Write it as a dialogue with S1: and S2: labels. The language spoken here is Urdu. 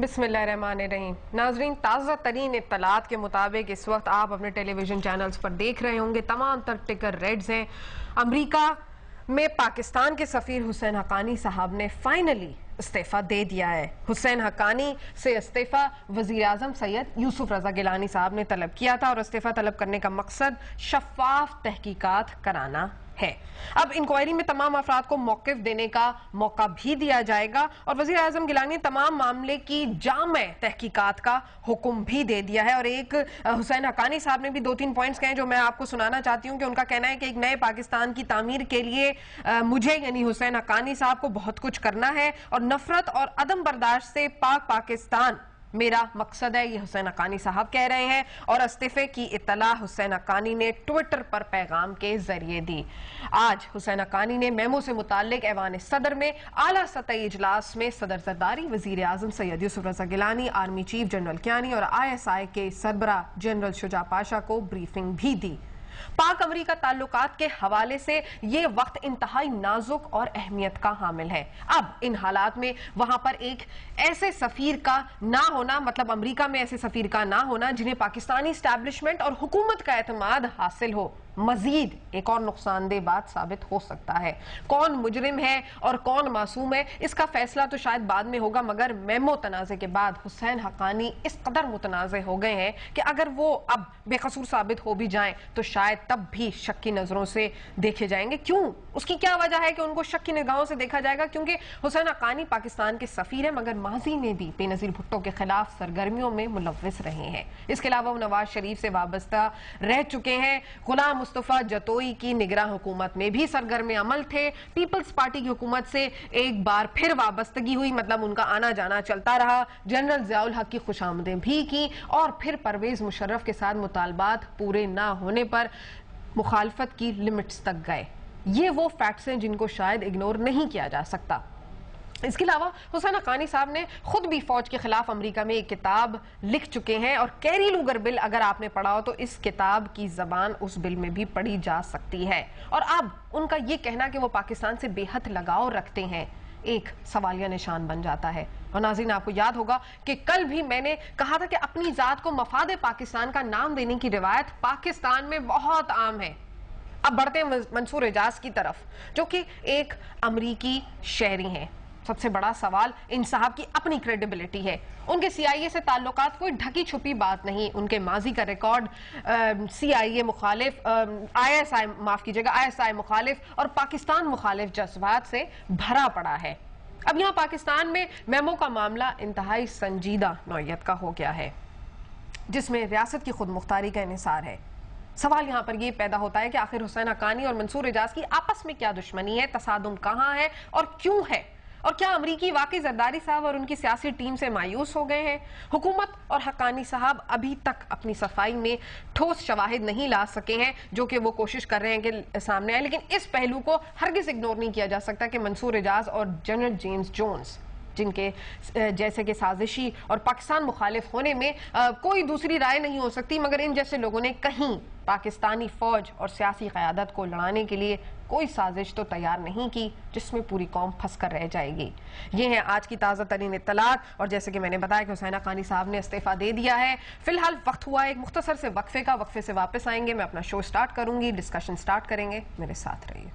S1: بسم اللہ الرحمن الرحیم. ناظرین، تازہ ترین اطلاعات کے مطابق اس وقت آپ اپنے ٹیلی ویژن چینلز پر دیکھ رہے ہوں گے تمام تر ٹکر ریڈز ہیں. امریکہ میں پاکستان کے سفیر حسین حقانی صاحب نے فائنلی استعفیٰ دے دیا ہے. حسین حقانی سے استعفیٰ وزیر اعظم سید یوسف رضا گیلانی صاحب نے طلب کیا تھا اور استعفیٰ طلب کرنے کا مقصد شفاف تحقیقات کرانا ہے. اب انکوائری میں تمام افراد کو موقف دینے کا موقع بھی دیا جائے گا اور وزیر اعظم گیلانی نے تمام معاملے کی جامع تحقیقات کا حکم بھی دے دیا ہے. اور ایک حسین حقانی صاحب نے بھی 2-3 پوائنٹس کہے جو میں آپ کو سنانا چاہتی ہوں کہ ان کا کہنا ہے کہ ایک نئے پاکستان کی تعمیر کے لیے مجھے یعنی حسین حقانی صاحب کو بہت کچھ کرنا ہے اور نفرت اور عدم برداشت سے پاک پاکستان میرا مقصد ہے، یہ حسین حقانی صاحب کہہ رہے ہیں. اور استعفے کی اطلاع حسین حقانی نے ٹویٹر پر پیغام کے ذریعے دی. آج حسین حقانی نے میمو سے متعلق ایوان صدر میں اعلیٰ سطحی اجلاس میں صدر زرداری، وزیر اعظم Syed Yousuf Raza Gilani, army chief general Kayani اور ISI کے سربراہ جنرل شجاع پاشا کو بریفنگ بھی دی. پاک امریکہ تعلقات کے حوالے سے یہ وقت انتہائی نازک اور اہمیت کا حامل ہے. اب ان حالات میں وہاں پر ایک ایسے سفیر کا نہ ہونا، مطلب امریکہ میں ایسے سفیر کا نہ ہونا جنہیں پاکستانی اسٹیبلشمنٹ اور حکومت کا اعتماد حاصل ہو، مزید ایک اور نقصان دہ بات ثابت ہو سکتا ہے. کون مجرم ہے اور کون معصوم ہے اس کا فیصلہ تو شاید بعد میں ہوگا، مگر میمو تنازع کے بعد حسین حقانی اس قدر متنازع ہو گئے ہیں کہ اگر وہ اب بے قصور ثابت ہو بھی جائیں تو شاید تب بھی شک کی نظروں سے دیکھے جائیں گے. کیوں؟ اس کی کیا وجہ ہے کہ ان کو شک کی نگاہوں سے دیکھا جائے گا؟ کیونکہ حسین حقانی پاکستان کے سفیر ہیں مگر ماضی میں بھی بے نظیر بھٹو کے خلاف سرگرمیوں میں ملوث رہے ہیں. اس کے علاوہ وہ نواز شریف سے وابستہ رہ چکے ہیں. غلام مصطفیٰ جتوئی کی نگراں حکومت میں بھی سرگرم عمل تھے. پیپلز پارٹی کی حکومت سے ایک بار پھر وابستگی ہوئی، مطلب ان کا آنا جانا چلتا رہا. جنرل ضیاء الحق کی خوش آمدیں بھی کی اور پھر پرویز مشرف کے ساتھ مطالبات پورے نہ ہونے پر مخالفت کی لمٹس تک گئے. یہ وہ فیکٹس ہیں جن کو شاید اگنور نہیں کیا جا سکتا. اس کے علاوہ حسین حقانی صاحب نے خود بھی فوج کے خلاف امریکہ میں ایک کتاب لکھ چکے ہیں اور کیری لوگر بل اگر آپ نے پڑھا ہو تو اس کتاب کی زبان اس بل میں بھی پڑھی جا سکتی ہے. اور اب ان کا یہ کہنا کہ وہ پاکستان سے بے حد لگاؤ رکھتے ہیں ایک سوالیہ نشان بن جاتا ہے. اور ناظرین، آپ کو یاد ہوگا کہ کل بھی میں نے کہا تھا کہ اپنی ذات کو مفاد پاکستان کا نام دینے کی روایت پاکستان میں بہت عام ہے. اب بڑھتے ہیں منصور اعجاز کی طرف جو کہ ایک امریکی شہری ہیں. سب سے بڑا سوال ان صاحب کی اپنی کریڈیبلٹی ہے. ان کے CIA سے تعلقات کوئی ڈھکی چھپی بات نہیں. ان کے ماضی کا ریکارڈ CIA مخالف، ISI مخالف اور پاکستان مخالف جذبات سے بھرا پڑا ہے. اب یہاں پاکستان میں میمو کا معاملہ انتہائی سنجیدہ نوعیت کا ہو گیا ہے جس میں ریاست کی خود مختاری کا انحصار ہے. سوال یہاں پر یہ پیدا ہوتا ہے کہ آخر حسین حقانی اور منصور اعجاز کی آپس میں کیا دشمنی ہے، تصادم کہاں ہے اور کیوں ہے؟ اور کیا امریکی واقعی زرداری صاحب اور ان کی سیاسی ٹیم سے مایوس ہو گئے ہیں؟ حکومت اور حقانی صاحب ابھی تک اپنی صفائی میں ٹھوس شواہد نہیں لا سکے ہیں جو کہ وہ کوشش کر رہے ہیں کہ سامنے آئے، لیکن اس پہلو کو ہرگز اگنور نہیں کیا جا سکتا کہ منصور اعجاز اور جنرل جیمز جونز جن کے جیسے کہ سازشی اور پاکستان مخالف ہونے میں کوئی دوسری رائے نہیں ہو سکتی، مگر ان جیسے لوگوں نے کہیں پاکستانی فوج اور سیاسی قیادت کو لڑانے کے لیے کوئی سازش تو تیار نہیں کی جس میں پوری قوم پھنس کر رہ جائے گی. یہ ہیں آج کی تازہ ترین اطلاعات اور جیسے کہ میں نے بتایا کہ حسین حقانی صاحب نے استعفیٰ دے دیا ہے. فی الحال وقت ہوا ایک مختصر سے وقفے کا. وقفے سے واپس آئیں گے، میں اپنا شو سٹارٹ کروں گی، ڈسکشن سٹارٹ کریں گے. میرے ساتھ رہیے.